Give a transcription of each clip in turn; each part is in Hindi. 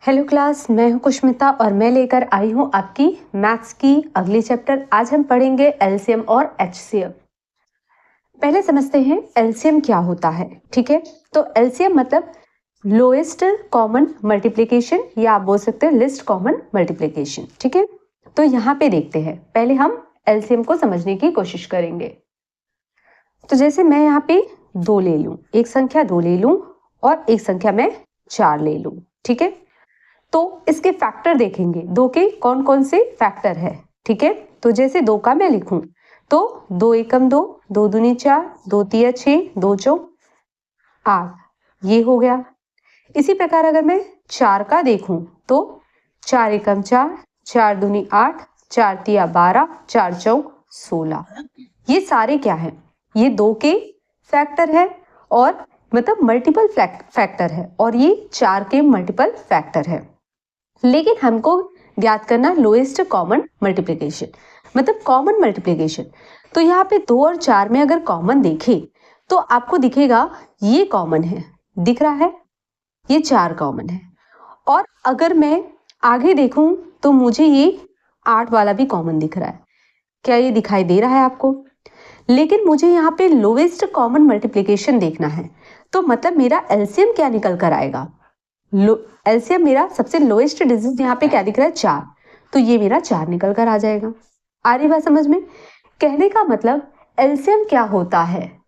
हेलो क्लास, मैं हूं कुष्मिता और मैं लेकर आई हूं आपकी मैथ्स की अगली चैप्टर। आज हम पढ़ेंगे एलसीएम और एचसीएफ। पहले समझते हैं एलसीएम क्या होता है। ठीक है, तो एलसीएम मतलब लोएस्ट कॉमन मल्टीप्लिकेशन, या आप बोल सकते हैं लिस्ट कॉमन मल्टीप्लिकेशन। ठीक है, तो यहाँ पे देखते हैं। पहले हम एलसीएम को समझने की कोशिश करेंगे। तो जैसे मैं यहाँ पे 2 ले लूं, एक संख्या 2 ले लूं और एक संख्या मैं 4 ले लूं। ठीक है, तो इसके फैक्टर देखेंगे, 2 के कौन कौन से फैक्टर है। ठीक है, तो जैसे 2 का मैं लिखूं तो 2 एकम 2, 2 दूनी 4, 2 तिया 6, 2 चौक 8, ये हो गया। इसी प्रकार अगर मैं 4 का देखूं तो 4 एकम 4, 4 दूनी 8, 4 तिया 12, 4 चौक 16। ये सारे क्या है? ये 2 के फैक्टर है और मतलब मल्टीपल फैक्टर है, और ये 4 के मल्टीपल फैक्टर है। लेकिन हमको ज्ञात करना लोएस्ट कॉमन मल्टीप्लिकेशन, मतलब कॉमन मल्टीप्लिकेशन। तो यहाँ पे 2 और 4 में अगर कॉमन देखें तो आपको दिखेगा ये कॉमन है, दिख रहा है, ये 4 कॉमन है। और अगर मैं आगे देखूं तो मुझे ये 8 वाला भी कॉमन दिख रहा है। क्या ये दिखाई दे रहा है आपको? लेकिन मुझे यहाँ पे लोएस्ट कॉमन मल्टीप्लिकेशन देखना है, तो मतलब मेरा एलसीएम क्या निकल कर आएगा? एलसीएम मेरा सबसे लोएस्ट डिजिट यहाँ पे क्या दिख रहा है? 4, तो ये मेरा 4 निकल कर आ जाएगा। आ रही बात समझ में? कहने का मतलब एलसीएम क्या होता है?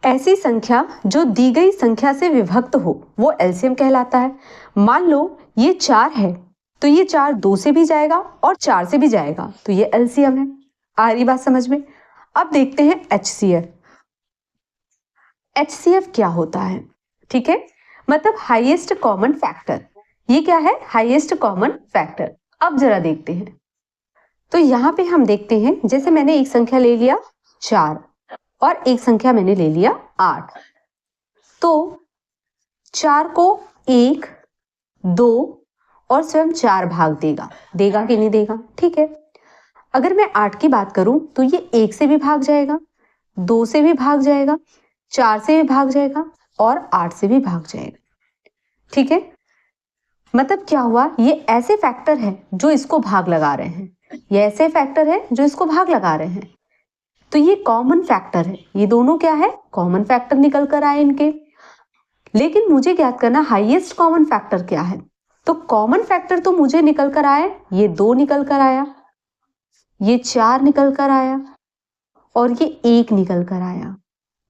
ऐसी संख्या जो दी गई संख्या से विभक्त हो वो एलसीएम कहलाता है। मान लो ये 4 है तो ये 4 2 से भी जाएगा और 4 से भी जाएगा, तो ये एलसीएम है। आ रही बात समझ में? अब देखते हैं एचसीएफ। एचसीएफ क्या होता है? ठीक है, मतलब हाईएस्ट कॉमन फैक्टर। ये क्या है? Highest common factor. अब जरा देखते हैं। तो यहाँ पे हम देखते हैं, जैसे मैंने एक संख्या ले लिया 4 और एक संख्या मैंने ले लिया 8, तो 4 को 1, 2 और स्वयं 4 भाग देगा, देगा कि नहीं देगा? ठीक है, अगर मैं 8 की बात करूं तो ये 1 से भी भाग जाएगा, 2 से भी भाग जाएगा, 4 से भी भाग जाएगा और 8 से भी भाग जाएगा। ठीक है, मतलब क्या हुआ? ये ऐसे फैक्टर हैं जो इसको भाग लगा रहे हैं, ये ऐसे फैक्टर हैं जो इसको भाग लगा रहे हैं, तो ये कॉमन फैक्टर है। ये दोनों क्या है? कॉमन फैक्टर निकल कर आए इनके। लेकिन मुझे ज्ञात करना हाईएस्ट कॉमन फैक्टर क्या है। तो कॉमन फैक्टर तो मुझे निकल कर आए, ये 2 निकल कर आया, ये 4 निकल कर आया और ये 1 निकल कर आया,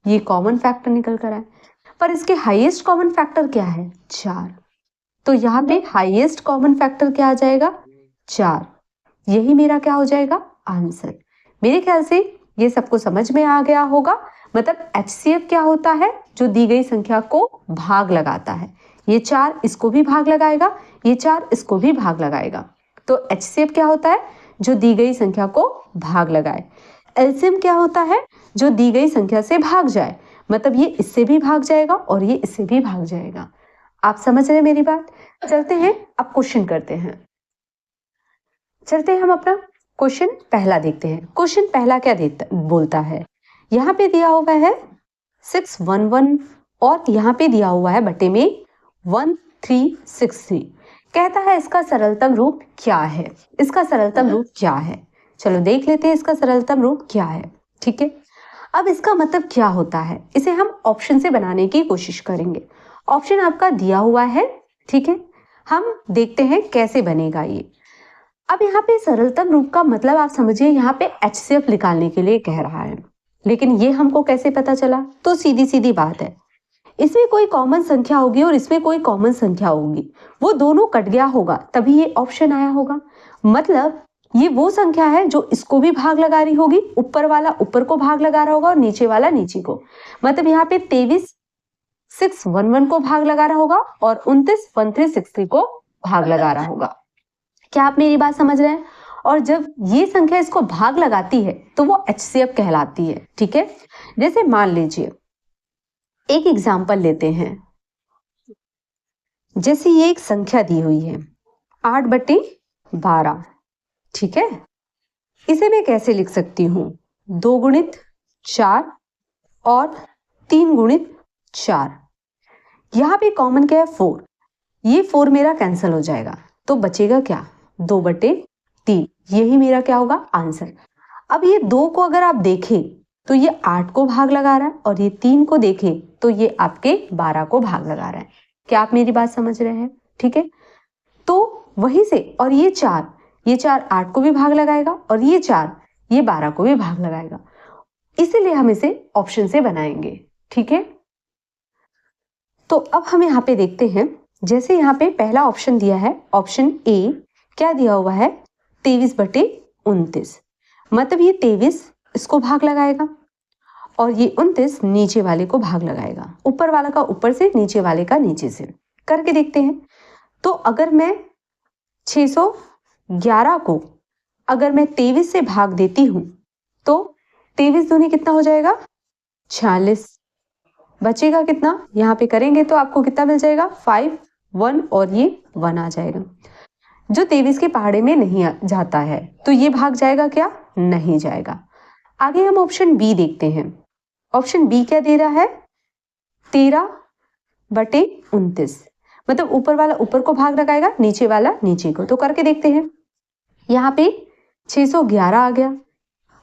ये कॉमन फैक्टर निकल कर आया। पर इसके हाईएस्ट कॉमन फैक्टर क्या है? 4। तो यहाँ पे हाईएस्ट कॉमन फैक्टर क्या आ जाएगा? 4। यही मेरा क्या हो जाएगा? आंसर। मेरे ख्याल से ये सबको समझ में आ गया होगा। मतलब एचसीएफ क्या होता है? जो दी गई संख्या को भाग लगाता है। ये 4 इसको भी भाग लगाएगा, ये 4 इसको भी भाग लगाएगा। तो एचसीएफ क्या होता है? जो दी गई संख्या को भाग लगाए। एलसीएम क्या होता है? जो दी गई संख्या से भाग जाए, मतलब ये इससे भी भाग जाएगा और ये इससे भी भाग जाएगा। आप समझ रहे हैं मेरी बात? चलते हैं, अब क्वेश्चन करते हैं। चलते हैं, हम अपना क्वेश्चन पहला देखते हैं। क्वेश्चन पहला क्या बोलता है? यहाँ पे दिया हुआ है 611 और यहाँ पे दिया हुआ है बटे में 1363। कहता है इसका सरलतम रूप क्या है? इसका सरलतम रूप क्या है? चलो देख लेते हैं इसका सरलतम रूप क्या है। ठीक है, अब इसका मतलब क्या होता है, इसे हम ऑप्शन से बनाने की कोशिश करेंगे। ऑप्शन आपका दिया हुआ है, ठीक है, हम देखते हैं कैसे बनेगा ये। अब यहाँ पे सरलतम रूप का मतलब आप समझिए, यहाँ पे एचसीएफ निकालने के लिए कह रहा है, लेकिन ये हमको कैसे पता चला? तो सीधी सीधी बात है, इसमें कोई कॉमन संख्या होगी और इसमें कोई कॉमन संख्या होगी, वो दोनों कट गया होगा तभी ये ऑप्शन आया होगा। मतलब ये वो संख्या है जो इसको भी भाग लगा रही होगी, ऊपर वाला ऊपर को भाग लगा रहा होगा और नीचे वाला नीचे को। मतलब यहाँ पे 23,611 को भाग लगा रहा होगा और 29,1363 को भाग लगा रहा होगा। क्या आप मेरी बात समझ रहे हैं? और जब ये संख्या इसको भाग लगाती है तो वो एचसीएफ कहलाती है। ठीक है, जैसे मान लीजिए एक एग्जाम्पल लेते हैं। जैसे ये एक संख्या दी हुई है 8/12। ठीक है, इसे मैं कैसे लिख सकती हूं? 2 गुणित 4 और 3 गुणित 4। यहां पे कॉमन क्या है? 4। ये 4 मेरा कैंसिल हो जाएगा, तो बचेगा क्या, 2/3। यही मेरा क्या होगा आंसर। अब ये 2 को अगर आप देखें तो ये 8 को भाग लगा रहा है, और ये 3 को देखें तो ये आपके 12 को भाग लगा रहा है। क्या आप मेरी बात समझ रहे हैं? ठीक है, तो वहीं से, और ये 4 8 को भी भाग लगाएगा, और ये 4 ये 12 को भी भाग लगाएगा, इसीलिए हम इसे ऑप्शन से बनाएंगे। ठीक है, तो अब हम यहाँ पे देखते हैं, जैसे यहाँ पे पहला ऑप्शन दिया है, ऑप्शन ए, क्या दिया हुआ है, 23/29, मतलब ये 23 इसको भाग लगाएगा, और ये 29 नीचे वाले को भाग लगाएगा, ऊपर वाला का ऊपर से, नीचे वाले का नीचे से। करके देखते हैं। तो अगर मैं 611 को अगर मैं 23 से भाग देती हूं तो 23 दूनी कितना हो जाएगा, 46। बचेगा कितना, यहाँ पे करेंगे तो आपको कितना मिल जाएगा, 5 1 और ये 1 आ जाएगा, जो 23 के पहाड़े में नहीं जाता है, तो ये भाग जाएगा क्या, नहीं जाएगा। आगे हम ऑप्शन बी देखते हैं। ऑप्शन बी क्या दे रहा है, 13/29, मतलब ऊपर वाला ऊपर को भाग लगाएगा, नीचे वाला नीचे को। तो करके देखते हैं, यहाँ पे 611 आ गया,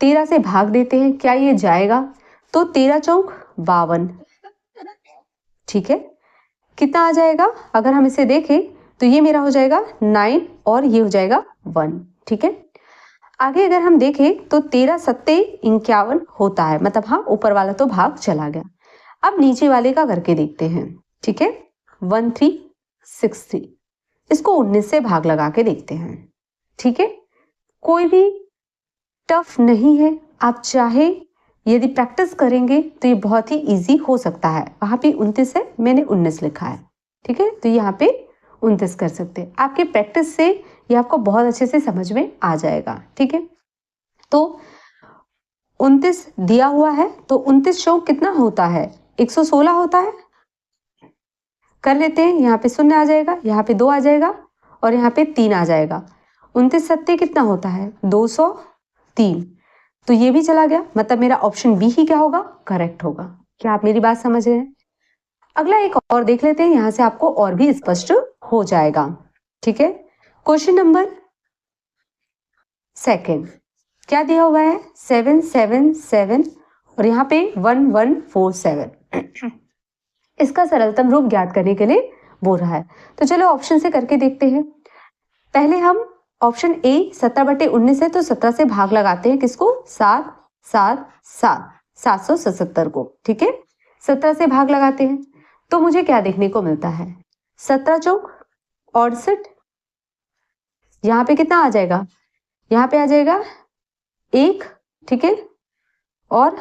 13 से भाग देते हैं, क्या ये जाएगा, तो 13 चौक 52। ठीक है, कितना आ जाएगा, अगर हम इसे देखें तो ये मेरा हो जाएगा 9 और ये हो जाएगा 1। ठीक है, आगे अगर हम देखें तो 13 सत्ते 51 होता है, मतलब हाँ ऊपर वाला तो भाग चला गया। अब नीचे वाले का करके देखते हैं। ठीक है, 1363, इसको 19 से भाग लगा के देखते हैं। ठीक है, कोई भी टफ नहीं है, आप चाहे यदि प्रैक्टिस करेंगे तो ये बहुत ही इजी हो सकता है। वहां पे 29 है, मैंने 19 लिखा है। ठीक है, तो यहाँ पे 29 कर सकते हैं। आपके प्रैक्टिस से ये आपको बहुत अच्छे से समझ में आ जाएगा। ठीक है, तो 29 दिया हुआ है, तो 29 चौक कितना होता है, 116 होता है। कर लेते हैं, यहाँ पे 0 आ जाएगा, यहाँ पे 2 आ जाएगा, और यहाँ पे 3 आ जाएगा। 29 सत्ते कितना होता है, 203। तो ये भी चला गया, मतलब मेरा ऑप्शन बी ही क्या होगा, करेक्ट होगा। क्या आप मेरी बात समझ रहे हैं? अगला एक और देख लेते हैं, यहां से आपको और भी स्पष्ट हो जाएगा। ठीक है, क्वेश्चन नंबर 2 क्या दिया हुआ है, 777 और यहाँ पे 1147। इसका सरलतम रूप ज्ञात करने के लिए बोल रहा है, तो चलो ऑप्शन से करके देखते हैं। पहले हम ऑप्शन ए 17/19 है, तो 17 से भाग लगाते हैं, किसको, 7 7 7 777 को। ठीक है, 17 से भाग लगाते हैं, तो मुझे क्या देखने को मिलता है, 17 चौक 68, यहाँ पे कितना आ जाएगा, यहाँ पे आ जाएगा 1। ठीक है, और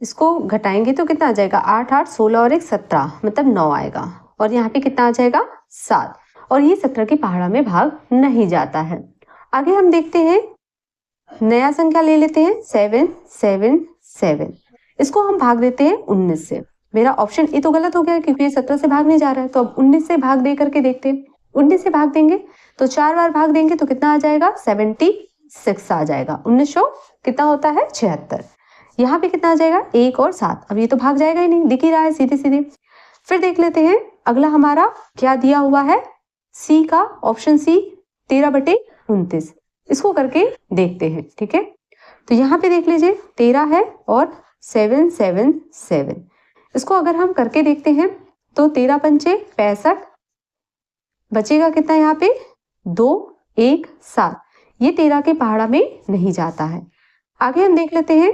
इसको घटाएंगे तो कितना आ जाएगा, 8 8 16 और 1 17, मतलब 9 आएगा, और यहाँ पे कितना आ जाएगा, 7, और ये 17 की पहाड़ा में भाग नहीं जाता है। आगे हम देखते हैं, नया संख्या ले लेते हैं, 777, इसको हम भाग देते हैं 19 से। मेरा ऑप्शन ए तो गलत हो गया क्योंकि ये 17 से भाग नहीं जा रहा है, तो अब 19 से भाग दे करके देखते हैं। 19 से भाग देंगे तो 4 बार भाग देंगे तो कितना आ जाएगा, 76 आ जाएगा। 19 कितना होता है, 76। यहाँ पे कितना आ जाएगा, 1 और 7। अब ये तो भाग जाएगा ही नहीं, दिख ही रहा है सीधे सीधे। फिर देख लेते हैं, अगला हमारा क्या दिया हुआ है, सी का, ऑप्शन सी 13/29, इसको करके देखते हैं। ठीक है, तो यहाँ पे देख लीजिए 13 है और 777, इसको अगर हम करके देखते हैं तो 13 पंचे 65, बचेगा कितना, यहाँ पे 2 1 7, ये 13 के पहाड़ा में नहीं जाता है। आगे हम देख लेते हैं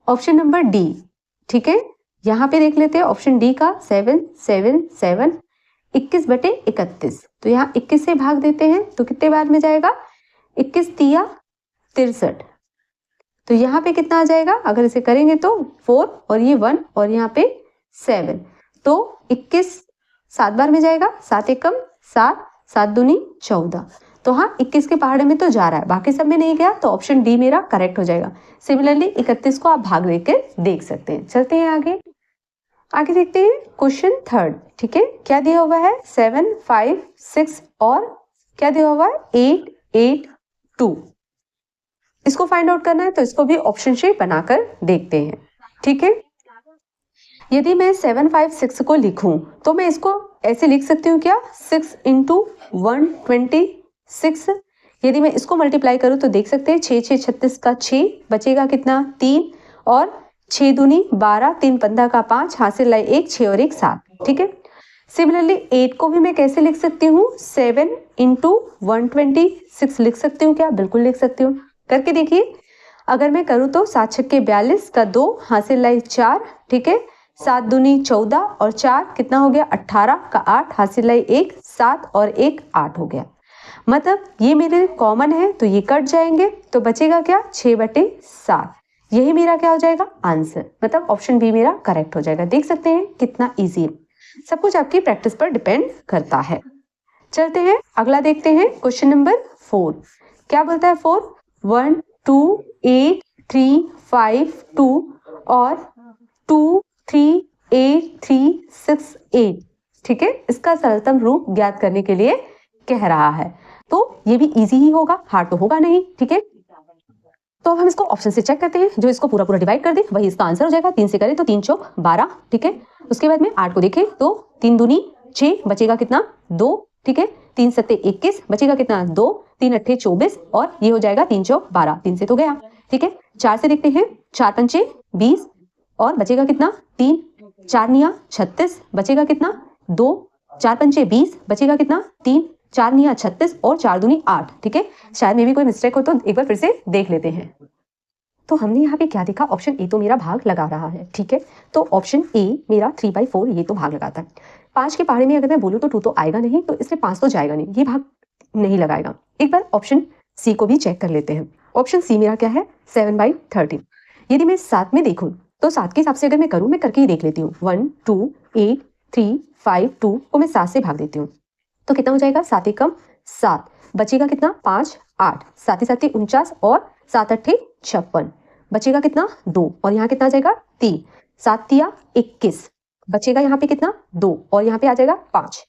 ऑप्शन नंबर डी। ठीक है, यहाँ पे देख लेते हैं ऑप्शन डी का, 777 21/31, तो यहाँ 21 से भाग देते हैं तो कितने बार में जाएगा, 21 तिया 63, तो यहाँ पे कितना आ जाएगा, अगर इसे करेंगे तो 4 और ये 1 और यहाँ पे 7, तो 21 7 बार में जाएगा, 7 एकम 7 7 दूनी 14, तो हाँ 21 के पहाड़े में तो जा रहा है, बाकी सब में नहीं गया, तो ऑप्शन डी मेरा करेक्ट हो जाएगा। सिमिलरली 31 को आप भाग देकर देख सकते हैं। चलते हैं आगे, आगे देखते हैं क्वेश्चन 3। ठीक है, क्या दिया हुआ है, 7 5 6 और क्या दिया हुआ है, 8 8 2, इसको फाइंड आउट करना है, तो इसको भी ऑप्शन से बनाकर देखते हैं। ठीक है, यदि मैं 756 को लिखूं तो मैं इसको ऐसे लिख सकती हूँ क्या, 6 इंटू 126। यदि मैं इसको मल्टीप्लाई करूँ तो देख सकते हैं 6 6 36 का 6 बचेगा कितना 3, और 6 दूनी 12, 3 15 का 5, हासिल लाए 1, 6 और 1 7। ठीक है। सिमिलरली 8 को भी मैं कैसे लिख सकती हूँ, 7 इंटू 126 लिख सकती हूँ क्या, बिल्कुल लिख सकती हूँ। करके देखिए, अगर मैं करूँ तो 7 छक्के 42 का 2, हासिल लाई 4। ठीक है। 7 दूनी 14 और 4 कितना हो गया 18 का 8, हासिल लाई 1, 7 और 1 8 हो गया। मतलब ये मेरे कॉमन है तो ये कट जाएंगे, तो बचेगा क्या 6/7। यही मेरा क्या हो जाएगा आंसर, मतलब ऑप्शन बी मेरा करेक्ट हो जाएगा। देख सकते हैं कितना इजी है, सब कुछ आपकी प्रैक्टिस पर डिपेंड करता है। चलते हैं अगला देखते हैं, क्वेश्चन नंबर 4 क्या बोलता है। 4 1 2 8 3 5 2 और 2 3 8 3 6 8। ठीक है, इसका सरलतम रूप ज्ञात करने के लिए कह रहा है, तो ये भी इजी ही होगा, हार्ड तो होगा नहीं। ठीक है, तो अब हम इसको ऑप्शन से चेक करते हैं, जो इसको पूरा पूरा डिवाइड कर दे वही इसका आंसर हो जाएगा। 3 से करें तो 3 चौक 12। ठीक है, उसके बाद में 8 को देखें तो 3 दूनी 6 बचेगा कितना 2। ठीक है, 3 सत्ते 21 बचेगा कितना 2, 3 अट्ठे 24 और ये हो जाएगा 3 चौक 12, 3 से तो गया। ठीक है, 4 से देखते हैं, 4 पंचे 20 और बचेगा कितना 3, 4 निया 36 बचेगा कितना 2, 4 पंचे 20 बचेगा कितना 3, 4 निया 36 और 4 दूनी 8। ठीक है, शायद में भी कोई मिस्टेक हो तो एक बार फिर से देख लेते हैं। तो हमने यहाँ पे क्या देखा, ऑप्शन ए तो मेरा भाग लगा रहा है। ठीक है, तो ऑप्शन ए मेरा 3/4 ये तो भाग लगाता है। 5 के पहाड़े में अगर मैं बोलूँ तो 2 तो आएगा नहीं, तो इसलिए 5 तो जाएगा नहीं, ये भाग नहीं लगाएगा। एक बार ऑप्शन सी को भी चेक कर लेते हैं। ऑप्शन सी मेरा क्या है 7/13। यदि मैं 7 में देखूँ तो 7 के हिसाब से अगर मैं करूँ, मैं करके ही देख लेती हूँ। 1 2 8 3 5 2 को मैं 7 से भाग देती हूँ तो कितना हो जाएगा 7 एकम 7 बचेगा कितना 5 8, 7 7 49 और 7 अट्ठे 56 बचेगा कितना 2 और यहाँ कितना आ जाएगा 3, 7 तिया 21 बचेगा यहाँ पे कितना 2 और यहाँ पे आ जाएगा 5,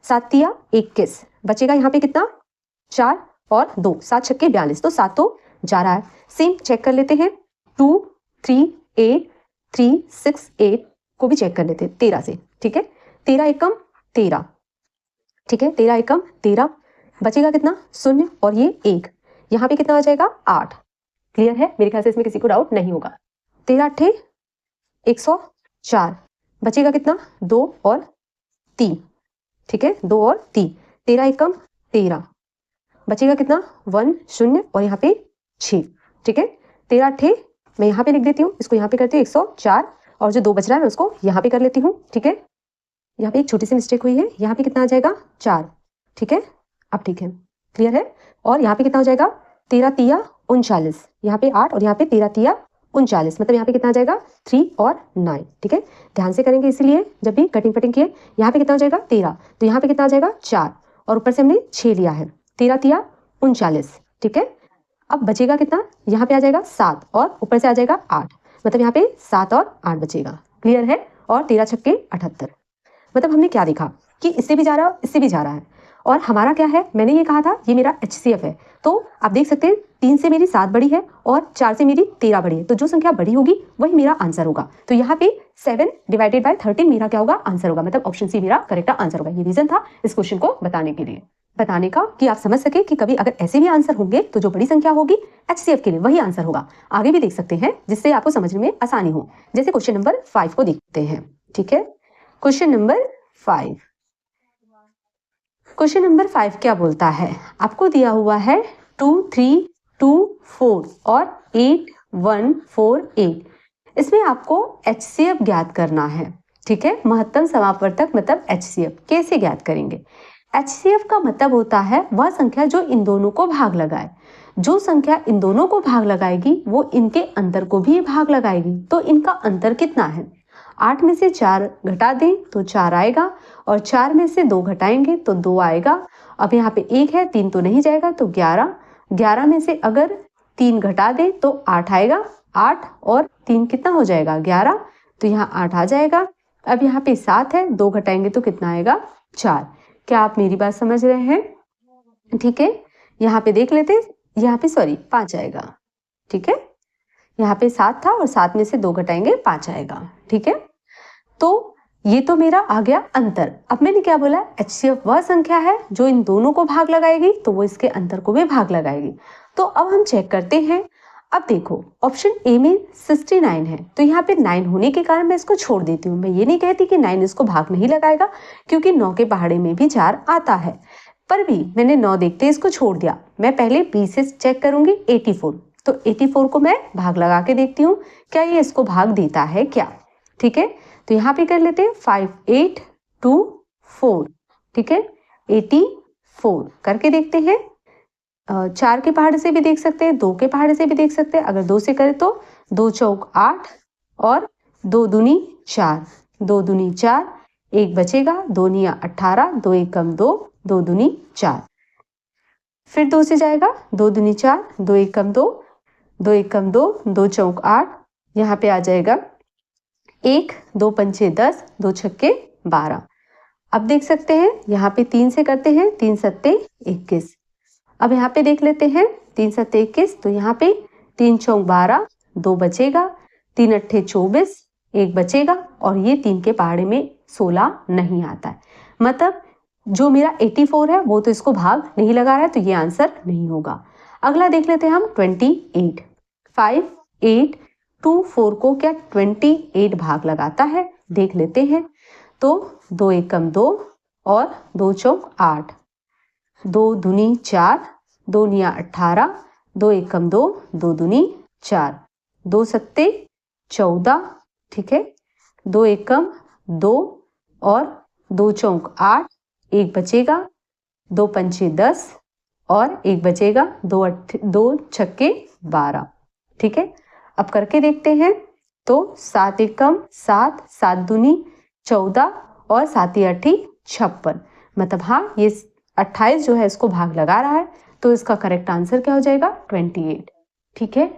7 तिया 21 बचेगा यहाँ पे कितना 4 और 2, 7 छक्के 42, तो 7 तो जा रहा है। सेम चेक कर लेते हैं, 2 3 8 3 6 8 को भी चेक कर लेते हैं 13 से। ठीक है, 13 एकम 13। ठीक है, 13 एकम 13 बचेगा कितना 0 और ये 1, यहाँ पे कितना आ जाएगा 8। क्लियर है, मेरे ख्याल से इसमें किसी को डाउट नहीं होगा। 13 अट्ठे 104 बचेगा कितना 2 और 3। ठीक है, 2 और 3, 13 एकम 13 बचेगा कितना 1 0 और यहाँ पे 6। ठीक है, 13 अट्ठे मैं यहाँ पे लिख देती हूँ, इसको यहाँ पे करती हूँ 104 और जो 2 बच रहा है मैं उसको यहाँ पे कर लेती हूँ। ठीक है, यहाँ पे एक छोटी सी मिस्टेक हुई है, यहाँ पे कितना आ जाएगा 4। ठीक है, अब ठीक है, क्लियर है। और यहाँ पे कितना हो जाएगा 13 तिया 39, यहाँ पे 8 और यहाँ पे 13 तिया 39, मतलब यहाँ पे कितना आ जाएगा 3 और 9। ठीक है, ध्यान से करेंगे, इसीलिए जब भी कटिंग फटिंग किए यहाँ पे कितना हो जाएगा 13, तो यहाँ पे कितना आ जाएगा 4 और ऊपर से हमने 6 लिया है, 13 तिया 39। ठीक है, अब बचेगा कितना, यहाँ पे आ जाएगा 7 और ऊपर से आ जाएगा 8, मतलब यहाँ पे 7 और 8 बचेगा। क्लियर है, और 13 छक्के 78। मतलब हमने क्या देखा कि इससे भी जा रहा है इससे भी जा रहा है, और हमारा क्या है, मैंने ये कहा था ये मेरा HCF है। तो आप देख सकते हैं 3 से मेरी 7 बड़ी है और 4 से मेरी 13 बड़ी है, तो जो संख्या बड़ी होगी वही मेरा आंसर होगा। तो यहाँ पे 7/13 मेरा क्या होगा आंसर होगा, मतलब ऑप्शन सी मेरा करेक्ट आंसर होगा। ये रीजन था इस क्वेश्चन को बताने के लिए, बताने का कि आप समझ सके कि कभी अगर ऐसे भी आंसर होंगे तो जो बड़ी संख्या होगी HCF के लिए वही आंसर होगा। आगे भी देख सकते हैं जिससे आपको समझने में आसानी हो, जैसे क्वेश्चन नंबर 5 को देखते हैं। ठीक है, क्वेश्चन नंबर 5, क्वेश्चन नंबर 5 क्या बोलता है, आपको दिया हुआ है 2 3 2 4 और 8 1 4 8, इसमें आपको HCF ज्ञात करना है। ठीक है, महत्तम समापवर्तक मतलब HCF कैसे ज्ञात करेंगे। HCF का मतलब होता है वह संख्या जो इन दोनों को भाग लगाए। जो संख्या इन दोनों को भाग लगाएगी वो इनके अंतर को भी भाग लगाएगी, तो इनका अंतर कितना है। 8 में से 4 घटा दें तो 4 आएगा, और 4 में से 2 घटाएंगे तो 2 आएगा। अब यहाँ पे 1 है, 3 तो नहीं जाएगा, तो 11, 11 में से अगर 3 घटा दें तो 8 आएगा, 8 और 3 कितना हो जाएगा 11, तो यहाँ 8 आ जाएगा। अब यहाँ पे 7 है, 2 घटाएंगे तो कितना आएगा 4। क्या आप मेरी बात समझ रहे हैं। ठीक है, यहाँ पे देख लेते, यहाँ पे सॉरी 5 आएगा। ठीक है, यहाँ पे 7 था और 7 में से 2 घटाएंगे 5 आएगा। ठीक है, तो ये तो मेरा आ गया अंतर। अब मैंने क्या बोला, HCF वह संख्या है जो इन दोनों को भाग लगाएगी, तो वो इसके अंतर को भी भाग लगाएगी। तो अब हम चेक करते हैं। अब देखो ऑप्शन ए में 69 है, तो यहाँ पे 9 होने के कारण मैं इसको छोड़ देती हूँ। मैं ये नहीं कहती कि 9 इसको भाग नहीं लगाएगा, क्योंकि 9 के पहाड़े में भी 4 आता है, पर भी मैंने 9 देखते इसको छोड़ दिया। मैं पहले बी से चेक करूंगी 84, तो 84 को मैं भाग लगा के देखती हूँ क्या ये इसको भाग देता है क्या। ठीक है, तो यहाँ पे कर लेते हैं 5 8 2 4। ठीक है, 84 करके देखते हैं। 4 के पहाड़े से भी देख सकते हैं, 2 के पहाड़े से भी देख सकते हैं। अगर 2 से करें तो 2 चौक 8 और 2 दूनी 4, 2 दूनी 4, 1 बचेगा, 2 निया 18, 2 एकम 2, 2 दूनी 4। फिर 2 से जाएगा, 2 दूनी 4, 2 एकम 2, 2 एकम 2, 2 चौक 8, यहाँ पे आ जाएगा 1, 2 पंचे 10, 2 छक्के 12। अब देख सकते हैं यहाँ पे 3 से करते हैं, 3 सत्ते 21। अब यहाँ पे देख लेते हैं 3 सत्ते 21, तो यहाँ पे 3 चौक 12, 2 बचेगा, 3 अट्ठे 24, 1 बचेगा, और ये 3 के पहाड़े में 16 नहीं आता है। मतलब जो मेरा 84 है वो तो इसको भाग नहीं लगा रहा है, तो ये आंसर नहीं होगा। अगला देख लेते हैं हम 28। 5 8 2 4 को क्या 28 भाग लगाता है, देख लेते हैं। तो 2 एकम 2 और 2 चौक 8, 2 दूनी 4, 2 निया 18, 2 एकम 2, 2 दूनी 4, 2 सत्ते 14। ठीक है, 2 एकम 2 और 2 चौक 8, 1 बचेगा, 2 पंचे 10 और 1 बचेगा, 2 छक्के 12। ठीक है, अब करके देखते हैं। तो 7 एकम 7, 7 दूनी 14 और 7 8 56। मतलब हाँ, ये 28 जो है इसको भाग लगा रहा है, तो इसका करेक्ट आंसर क्या हो जाएगा 28। ठीक है,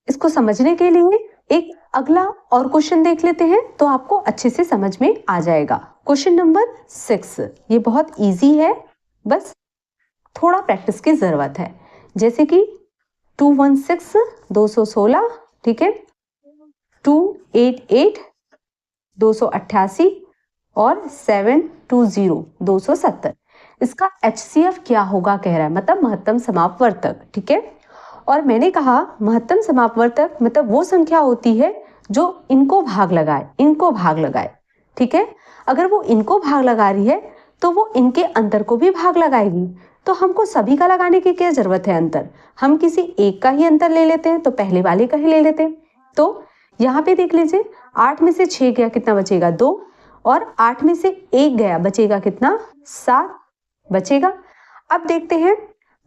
इसको समझने के लिए एक अगला और क्वेश्चन देख लेते हैं, तो आपको अच्छे से समझ में आ जाएगा। क्वेश्चन नंबर 6, ये बहुत इजी है, बस थोड़ा प्रैक्टिस की जरूरत है। जैसे कि 216 216, ठीक है, 288 288 और 720 270। इसका HCF क्या होगा कह रहा है, मतलब महत्तम समापवर्तक। ठीक है, और मैंने कहा महत्तम समापवर्तक मतलब वो संख्या होती है जो इनको भाग लगाए, इनको भाग लगाए। ठीक है, अगर वो इनको भाग लगा रही है तो वो इनके अंतर को भी भाग लगाएगी। तो हमको सभी का लगाने की क्या जरूरत है अंतर, हम किसी एक का ही अंतर ले लेते हैं, तो पहले वाले का ही ले लेते हैं। तो यहाँ पे देख लीजिए, 8 में से 6 गया, कितना बचेगा 2, और 8 में से 1 गया, बचेगा कितना 7 बचेगा। अब देखते हैं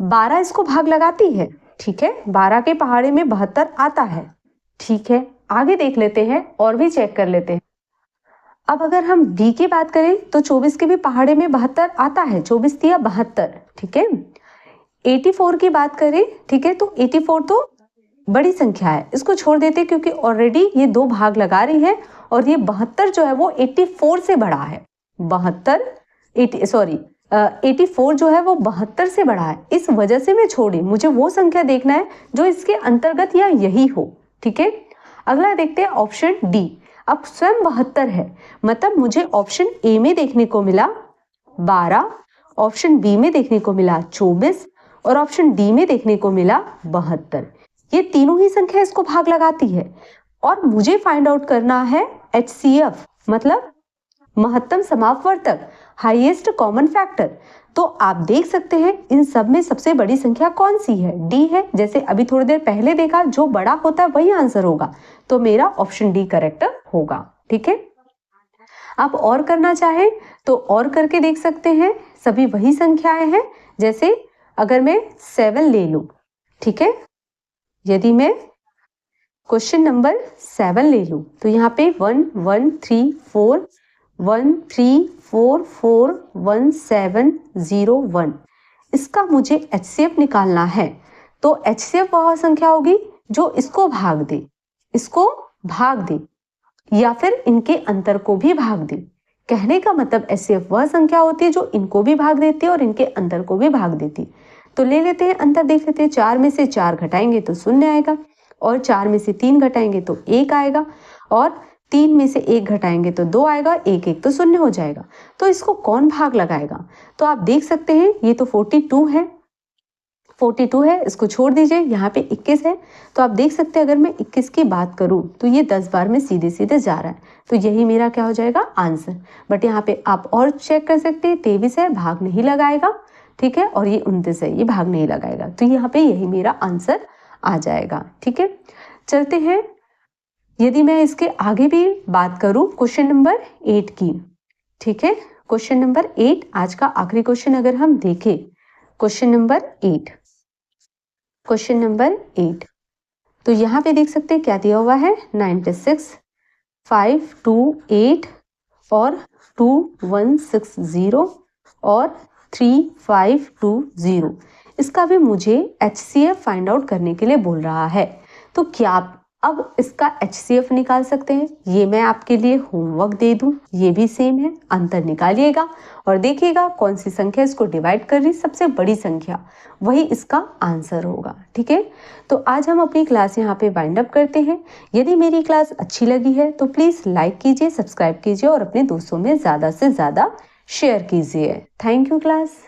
12 इसको भाग लगाती है। ठीक है, 12 के पहाड़े में 72 आता है। ठीक है, आगे देख लेते हैं और भी चेक कर लेते हैं। अब अगर हम बी की बात करें तो 24 के भी पहाड़े में 72 आता है, 24 दिया 72। ठीक है, 84 की बात करें, ठीक है, तो 84 तो बड़ी संख्या है, इसको छोड़ देते क्योंकि ऑलरेडी ये 2 भाग लगा रही है, और ये 72 जो है वो 84 से बड़ा है। 84 जो है वो 72 से बड़ा है, इस वजह से मैं छोड़ी। मुझे वो संख्या देखना है जो इसके अंतर्गत या यही हो। ठीक है, अगला देखते हैं ऑप्शन डी। अब स्वयं 72 है, मतलब मुझे ऑप्शन ए में देखने को मिला 12, ऑप्शन बी में देखने को मिला 24 और ऑप्शन डी में देखने को मिला 72। ये तीनों ही संख्या इसको भाग लगाती है, और मुझे फाइंड आउट करना है HCF मतलब महत्तम समापवर्तक, हाईएस्ट कॉमन फैक्टर। तो आप देख सकते हैं इन सब में सबसे बड़ी संख्या कौन सी है, डी है। जैसे अभी थोड़ी देर पहले देखा, जो बड़ा होता है वही आंसर होगा, तो मेरा ऑप्शन डी करेक्ट होगा। ठीक है, आप और करना चाहें तो और करके देख सकते हैं, सभी वही संख्याएं हैं। जैसे अगर मैं 7 ले लूं, ठीक है, यदि मैं क्वेश्चन नंबर 7 ले लूं तो यहाँ पे 1 1 3 4 1 3 4 4 1 7 0 1, इसका मुझे HCF निकालना है। तो HCF वह संख्या होगी जो इसको भाग दे, इसको भाग दे, या फिर इनके अंतर को भी भाग दे। कहने का मतलब HCF वह संख्या होती है जो इनको भी भाग देती है और इनके अंतर को भी भाग देती। तो ले लेते हैं अंतर, देख लेते हैं। 4 में से 4 घटाएंगे तो 0 आएगा, और 4 में से 3 घटाएंगे तो 1 आएगा, और 3 में से 1 घटाएंगे तो 2 आएगा, 1 1 तो 0 हो जाएगा। तो इसको कौन भाग लगाएगा? तो आप देख सकते हैं ये तो 42 है, 42 है, इसको छोड़ दीजिए, यहाँ पे 21 है। तो आप देख सकते हैं अगर मैं 21 की बात करूँ तो ये 10 बार में सीधे सीधे जा रहा है, तो यही मेरा क्या हो जाएगा? आंसर। बट यहाँ पे आप और चेक कर सकते हैं, 23 है, भाग नहीं लगाएगा, ठीक है, और ये 29 है, ये भाग नहीं लगाएगा, तो यहाँ पे यही मेरा आंसर आ जाएगा। ठीक है, चलते हैं। यदि मैं इसके आगे भी बात करूं क्वेश्चन नंबर 8 की, ठीक है, क्वेश्चन नंबर 8 आज का आखिरी क्वेश्चन अगर हम देखें, क्वेश्चन नंबर 8, क्वेश्चन नंबर 8, तो यहाँ पे देख सकते हैं क्या दिया हुआ है? 96, 5, 2, 8 और 2, 1, 6, 0 और 3, 5, 2, 0। इसका भी मुझे HCF फाइंड आउट करने के लिए बोल रहा है। तो क्या आप अब इसका HCF निकाल सकते हैं? ये मैं आपके लिए होमवर्क दे दूं, ये भी सेम है, अंतर निकालिएगा और देखिएगा कौन सी संख्या इसको डिवाइड कर रही, सबसे बड़ी संख्या वही इसका आंसर होगा। ठीक है, तो आज हम अपनी क्लास यहाँ पे वाइंड अप करते हैं। यदि मेरी क्लास अच्छी लगी है तो प्लीज़ लाइक कीजिए, सब्सक्राइब कीजिए और अपने दोस्तों में ज़्यादा से ज़्यादा शेयर कीजिए। Thank you class.